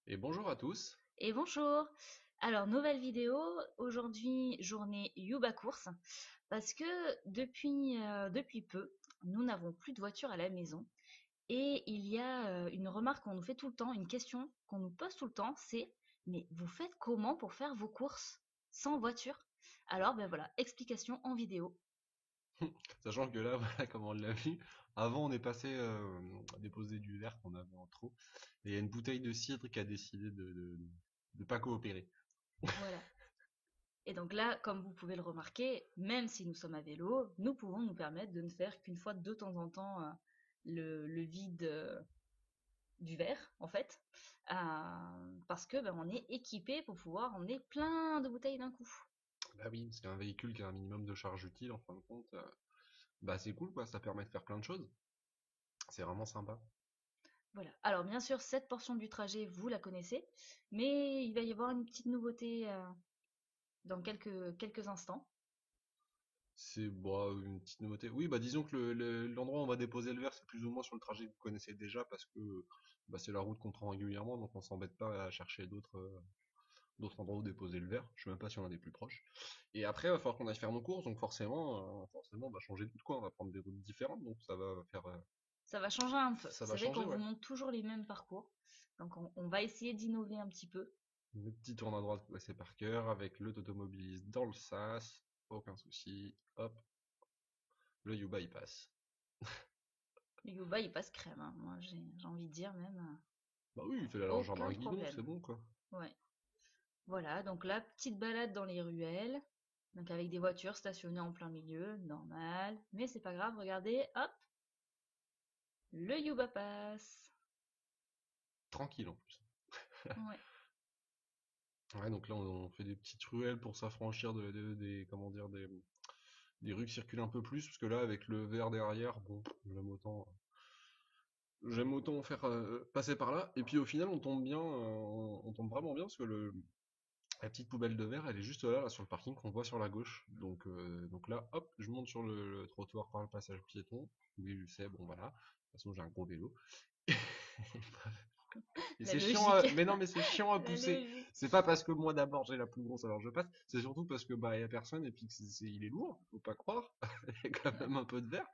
Et bonjour à tous. Et bonjour! Alors, nouvelle vidéo, aujourd'hui journée Yuba course, parce que depuis peu, nous n'avons plus de voiture à la maison. Et il y a une remarque qu'on nous fait tout le temps, une question qu'on nous pose tout le temps, c'est mais vous faites comment pour faire vos courses sans voiture? Alors, ben voilà, explication en vidéo. Sachant que là, voilà, comme on l'a vu, avant on est passé déposer du verre qu'on avait en trop. Et il y a une bouteille de cidre qui a décidé de pas coopérer. Voilà. Et donc là, comme vous pouvez le remarquer, même si nous sommes à vélo, nous pouvons nous permettre de ne faire qu'une fois de temps en temps le vide du verre en fait, parce que ben, on est équipé pour pouvoir emmener plein de bouteilles d'un coup. Bah oui, parce qu'un véhicule qui a un minimum de charge utile, en fin de compte, bah c'est cool quoi, ça permet de faire plein de choses. C'est vraiment sympa. Voilà. Alors bien sûr, cette portion du trajet, vous la connaissez, mais il va y avoir une petite nouveauté dans quelques instants. C'est bah, une petite nouveauté. Oui, bah disons que l'endroit où on va déposer le verre, c'est plus ou moins sur le trajet que vous connaissez déjà, parce que bah, c'est la route qu'on prend régulièrement, donc on s'embête pas à chercher d'autres endroits où déposer le verre. Je sais même pas si on a des plus proches. Et après, il va falloir qu'on aille faire nos courses, donc forcément, on va changer de route, quoi. On va prendre des routes différentes, donc Ça va changer un peu. ça va C'est vrai changer, qu'on vous ouais. montre toujours les mêmes parcours, donc on va essayer d'innover un petit peu. Le petit tourne à droite c'est par cœur, avec le automobiliste dans le sas, aucun souci. Hop, le Yuba il passe. Le Yuba, il passe crème, hein. Moi j'ai envie de dire même, Bah oui, il fait la largeur d'un aucun guidon, c'est problème. bon, quoi. Ouais. Voilà, donc la petite balade dans les ruelles, donc avec des voitures stationnées en plein milieu, normal. Mais c'est pas grave, regardez, hop, le Yuba passe. Tranquille en plus. Ouais. Ouais, donc là on fait des petites ruelles pour s'affranchir des, comment dire, des rues qui circulent un peu plus, parce que là avec le verre derrière, bon, j'aime autant faire passer par là. Et puis au final on tombe bien, on tombe vraiment bien, parce que la petite poubelle de verre elle est juste là, sur le parking qu'on voit sur la gauche. Donc là, hop, je monte sur le trottoir par le passage piéton. Oui, je sais, bon voilà. De toute façon j'ai un gros vélo. Et La c'est chiant logique. mais non, mais c'est chiant à La pousser. logique. C'est pas parce que moi d'abord j'ai la plus grosse alors je passe, c'est surtout parce que bah y a personne et puis que il est lourd, faut pas croire. Il y a quand même un peu de verre.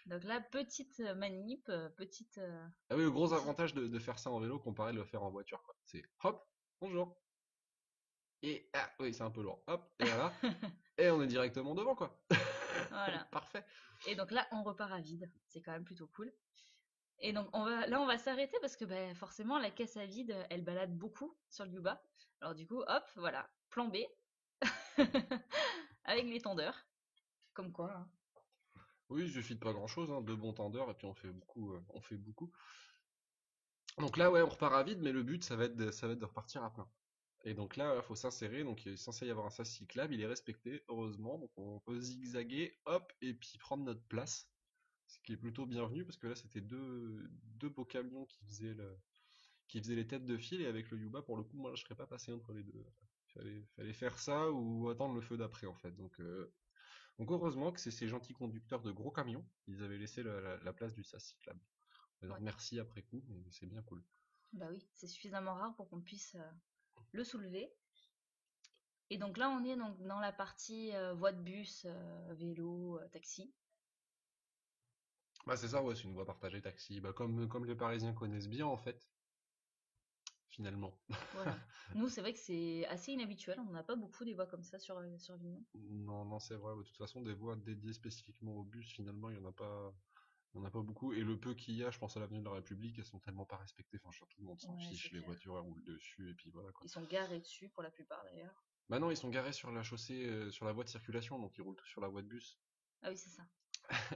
Donc là, petite manip, petite, Ah oui, le gros petite. avantage de faire ça en vélo comparé de le faire en voiture, quoi. C'est hop, bonjour. Et ah oui, c'est un peu lourd. Hop, et voilà. Et on est directement devant, quoi. Voilà. Parfait. Et donc là, on repart à vide. C'est quand même plutôt cool. Et donc on va s'arrêter parce que ben, forcément la caisse à vide, elle balade beaucoup sur le Yuba. Alors du coup, hop, voilà, plan B avec les tondeurs, comme quoi, hein. Oui, il suffit de pas grand chose, hein, deux bons tendeurs et puis on fait beaucoup. Donc là, ouais, on repart à vide, mais le but, ça va être de repartir à plein. Et donc là, il faut s'insérer, donc il est censé y avoir un sas cyclable, il est respecté, heureusement, donc on peut zigzaguer, hop, et puis prendre notre place, ce qui est plutôt bienvenu, parce que là, c'était deux beaux camions qui faisaient les têtes de file, et avec le Yuba, pour le coup, moi, je serais pas passé entre les deux. Fallait faire ça ou attendre le feu d'après, en fait. Donc heureusement que c'est ces gentils conducteurs de gros camions, ils avaient laissé la place du sas cyclable. On leur Ouais. merci après coup, mais c'est bien cool. Bah oui, c'est suffisamment rare pour qu'on puisse le soulever. Et donc là, on est donc dans la partie voie de bus, vélo, taxi. Bah c'est ça, ouais, c'est une voie partagée taxi, bah comme les Parisiens connaissent bien, en fait, finalement. Voilà. Nous, c'est vrai que c'est assez inhabituel. On n'a pas beaucoup des voies comme ça sur Avignon. Non, non, c'est vrai. De toute façon, des voies dédiées spécifiquement au bus, finalement, il y en a pas beaucoup. Et le peu qu'il y a, je pense à l'avenue de la République, elles sont tellement pas respectées. Enfin, tout le monde s'en Ouais, c'est fiche. Les clair. voitures, elles roulent dessus, et puis voilà, quoi. Ils sont garés dessus pour la plupart d'ailleurs. Bah non, ils sont garés sur la chaussée, sur la voie de circulation, donc ils roulent tous sur la voie de bus. Ah oui, c'est ça.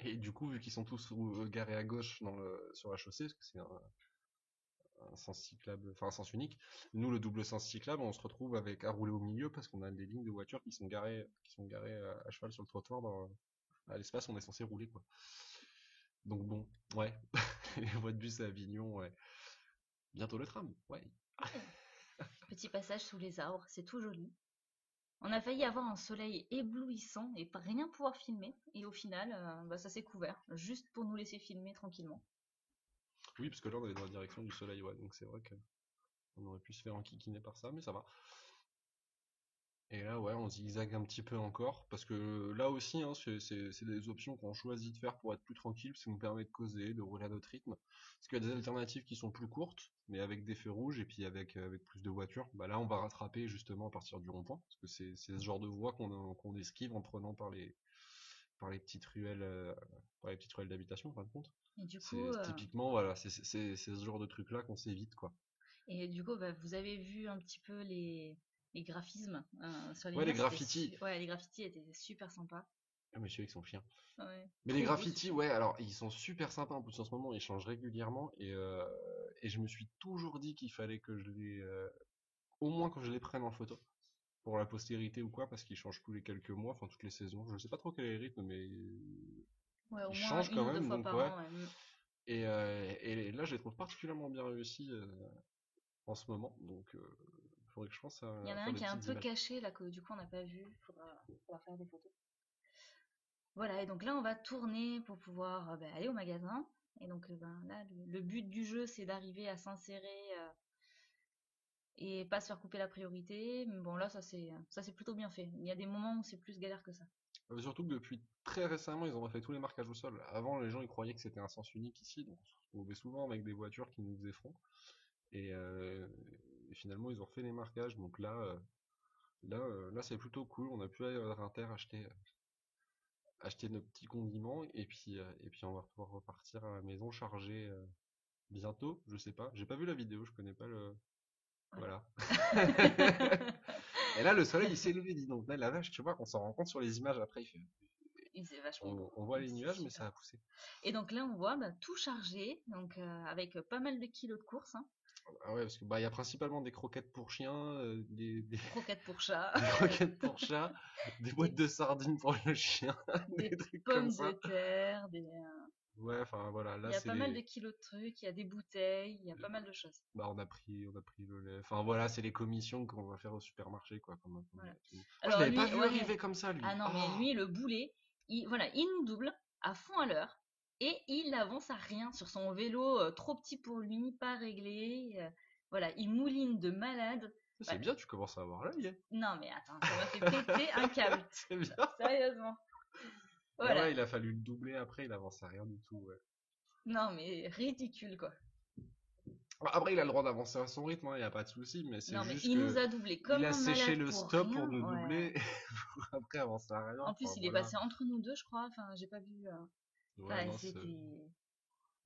Et du coup, vu qu'ils sont tous garés à gauche sur la chaussée, parce que c'est un sens cyclable, enfin un sens unique, nous, le double sens cyclable, on se retrouve avec à rouler au milieu parce qu'on a des lignes de voitures qui sont garées à cheval sur le trottoir à l'espace où on est censé rouler, quoi. Donc bon, ouais, les voies de bus à Avignon, ouais. Bientôt le tram, ouais. Ouais. Petit passage sous les arbres, c'est tout joli. On a failli avoir un soleil éblouissant et pas rien pouvoir filmer. Et au final, bah, ça s'est couvert, juste pour nous laisser filmer tranquillement. Oui, parce que là, on est dans la direction du soleil, ouais, donc c'est vrai que... On aurait pu se faire enquiquiner par ça, mais ça va. Et là, ouais, on zigzague un petit peu encore, parce que là aussi, hein, c'est des options qu'on choisit de faire pour être plus tranquille, ça nous permet de causer, de rouler à notre rythme. Parce qu'il y a des alternatives qui sont plus courtes, mais avec des feux rouges et puis avec plus de voitures. Bah là, on va rattraper justement à partir du rond-point, parce que c'est ce genre de voie qu'on esquive en prenant par les petites ruelles, par les petites ruelles d'habitation, en fin de compte. Et du coup, C'est typiquement, voilà, c'est ce genre de truc-là qu'on s'évite, quoi. bah, vous avez vu un petit peu les graphismes sur les Ouais, les murs, graffitis. ouais, les graffitis étaient super sympas. Ah, monsieur avec son chien. Ouais, Mais les trop beau ce graffitis, chien. ouais, alors ils sont super sympas en plus en ce moment, ils changent régulièrement et je me suis toujours dit qu'il fallait que je les, au moins que je les prenne en photo pour la postérité ou quoi, parce qu'ils changent tous les quelques mois, enfin toutes les saisons. Je sais pas trop quel est le rythme, mais Ouais, au ils moins changent une quand ou deux même, fois donc par ouais. an. Ouais. Et là, je les trouve particulièrement bien réussis en ce moment, donc faudrait que je pense Il y en à a faire un des qui est un petites peu images. caché là que du coup on n'a pas vu. Faudra faire des photos. Voilà, et donc là on va tourner pour pouvoir bah, aller au magasin. Et donc ben, là le but du jeu c'est d'arriver à s'insérer et pas se faire couper la priorité. Mais bon là ça c'est plutôt bien fait. Il y a des moments où c'est plus galère que ça. Surtout que depuis très récemment, ils ont refait tous les marquages au sol. Avant, les gens ils croyaient que c'était un sens unique ici, donc on se retrouvait souvent avec des voitures qui nous faisaient front. Et, euh, et finalement, ils ont refait les marquages. Donc là, c'est plutôt cool. On a pu aller à Inter acheter nos petits condiments. Et puis, on va pouvoir repartir à la maison charger bientôt. Je sais pas. J'ai pas vu la vidéo. Je connais pas le. Voilà. Voilà. Et là, le soleil, il s'est levé, dis donc. Là, la vache, tu vois, qu'on s'en rend compte sur les images après. Il faisait vachement beau. On voit les C'est nuages, mais super ça a beau. poussé. Et donc là on voit bah, tout chargé, donc avec pas mal de kilos de course, hein. Ah ouais, parce que bah, il y a principalement des croquettes pour chiens, Croquettes pour chat, des croquettes pour chat, des boîtes des, de sardines pour le chien, des des trucs comme pommes de ça. terre, Ouais, enfin voilà, il là y a c'est pas mal de les. kilos de trucs, il y a des bouteilles, il y a pas mal de choses. Bah on a pris le lait. Enfin voilà, c'est les commissions qu'on va faire au supermarché quoi. Voilà. Moi je Alors l'avais pas lui, vu ouais. arriver comme ça lui. Ah non, mais Ah, lui, le boulet, voilà, il nous double à fond à l'heure et il avance à rien sur son vélo trop petit pour lui, pas réglé. Voilà, il mouline de malade. c'est Voilà. bien, tu commences à avoir l'œil, hein. Non, mais attends, ça m'a fait péter un câble. C'est bien. Sérieusement. Et Voilà. ouais, il a fallu le doubler après, il avance à rien du tout. Ouais. Non, mais ridicule, quoi. Après, il a le droit d'avancer à son rythme, il n'y a pas de souci, mais c'est Non, mais juste il nous que a doublé il comme a un séché malade le pour stop pour rien. nous Ouais. doubler, pour après avancer à rien. En plus, Enfin il est voilà. passé entre nous deux, je crois. Enfin, j'ai pas vu. Ouais, Enfin, non, c'était.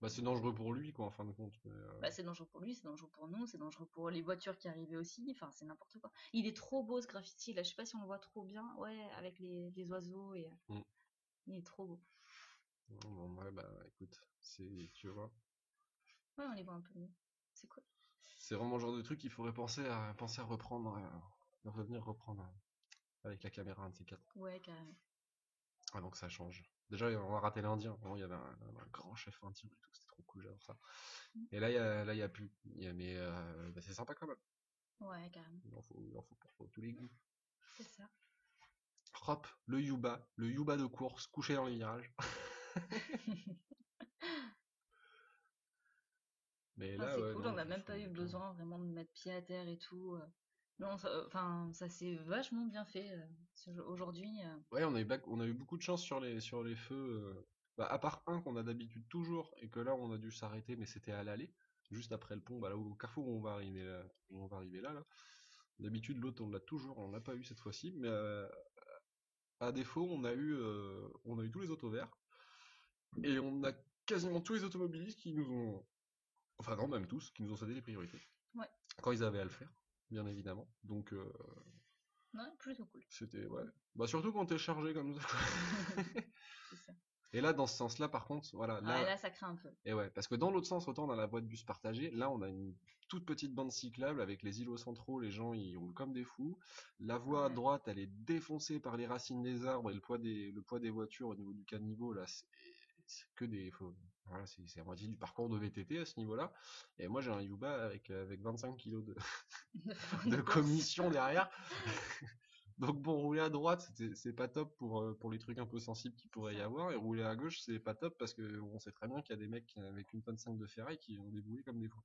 bah, c'est dangereux pour lui, quoi, en fin de compte. Bah, c'est dangereux pour lui, c'est dangereux pour nous, c'est dangereux pour les voitures qui arrivaient aussi. Enfin, c'est n'importe quoi. Il est trop beau ce graffiti là. Je sais pas si on le voit trop bien. Ouais, avec les oiseaux et Mm. il est trop beau. Bon, ouais, bah écoute, tu vois, Ouais, on les voit un peu mieux. C'est cool. c'est vraiment le genre de truc qu'il faudrait penser à reprendre, à revenir reprendre avec la caméra un de ces quatre, Ouais, carrément. avant que ça change. Déjà, on a raté l'Indien. Avant, il y avait un grand chef indien et tout, c'était trop cool, j'adore ça. Mm. Et là, il y a plus. Mais bah, c'est sympa quand même. Ouais, carrément. Il en faut pour tous les goûts. C'est ça. Hop, le Yuba de course, couché dans les virages. Mais Ah, là, c'est ouais, cool, non, on n'a même franchement, pas on eu est bien. besoin vraiment de mettre pied à terre et tout. Non, enfin, ça s'est vachement bien fait aujourd'hui. Ouais, on a eu beaucoup de chance sur les feux. Bah, à part un qu'on a d'habitude toujours, et que là, on a dû s'arrêter, mais c'était à l'aller, juste après le pont, bah, là, au carrefour où on va arriver là. D'habitude, l'autre, on l'a toujours, on l'a pas eu cette fois-ci, mais à défaut, on a eu tous les autos verts, et on a quasiment tous les automobilistes qui nous ont, enfin non, même tous, qui nous ont cédé les priorités. Ouais, Quand ils avaient à le faire, bien évidemment. Donc, non, plutôt cool. c'était, ouais. Bah, surtout quand t'es chargé comme ça, quoi. C'est ça. Et là, dans ce sens-là, par contre, voilà, Ouais, là, là, ça craint un peu. et ouais, parce que dans l'autre sens, autant on a la voie de bus partagée, là, on a une toute petite bande cyclable avec les îlots centraux, les gens y roulent comme des fous. La voie à Ouais. droite, elle est défoncée par les racines des arbres et le poids des voitures au niveau du caniveau, là, c'est que voilà, c'est à moitié du parcours de VTT à ce niveau-là. Et moi, j'ai un Yuba avec 25 kilos de De course. commission derrière. Donc bon, rouler à droite, c'est pas top pour les trucs un peu sensibles qu'il C'est pourrait y ça. avoir, et rouler à gauche, c'est pas top parce que on sait très bien qu'il y a des mecs avec une tonne 5 de ferraille qui ont déboulé comme des fous.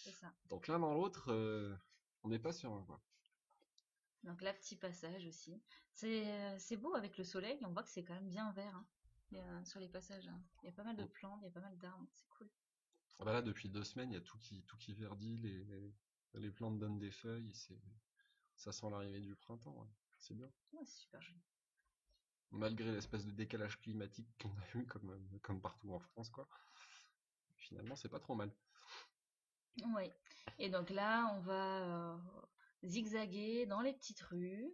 c'est ça. Donc l'un dans l'autre, on n'est pas sûr, quoi. Donc là, petit passage aussi. C'est beau avec le soleil, on voit que c'est quand même bien vert, hein, sur les passages, hein. Il y a pas mal de Mm. plantes, il y a pas mal d'arbres, c'est cool. Ah bah là, depuis 2 semaines, il y a tout qui verdit, les plantes donnent des feuilles, ça sent l'arrivée du printemps, ouais. C'est bien. Ouais, c'est super joli. Malgré l'espèce de décalage climatique qu'on a eu, comme partout en France, quoi. Finalement, c'est pas trop mal. Oui. Et donc là, on va zigzaguer dans les petites rues.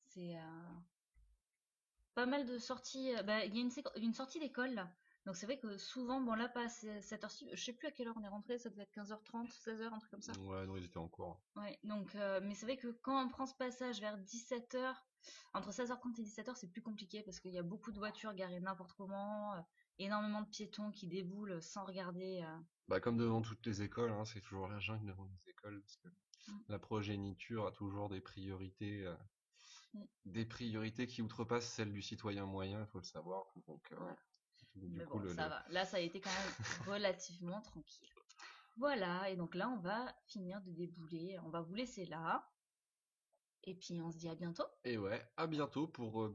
C'est pas mal de sorties. Bah, il y a une sortie d'école là. Donc c'est vrai que souvent, bon là, pas à cette heure-ci, je sais plus à quelle heure on est rentré, ça devait être 15h30, 16h, un truc comme ça. Ouais, non, ils étaient en cours. Ouais, donc, mais c'est vrai que quand on prend ce passage vers 17h, entre 16h30 et 17h, c'est plus compliqué parce qu'il y a beaucoup de voitures garées n'importe comment, énormément de piétons qui déboulent sans regarder. Bah, comme devant toutes les écoles, hein, c'est toujours la jungle devant les écoles, parce que Mm, la progéniture a toujours mm, des priorités qui outrepassent celles du citoyen moyen, il faut le savoir. Donc, ouais. du Mais coup, bon, ça va. Là, ça a été quand même relativement tranquille. Voilà, et donc là, on va finir de débouler. On va vous laisser là. Et puis, on se dit à bientôt. et ouais, à bientôt pour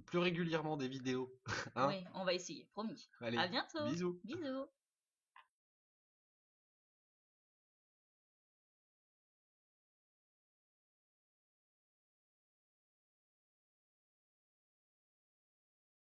plus régulièrement des vidéos. Hein? Oui, on va essayer, promis. Allez, À bientôt. bisous! Bisous.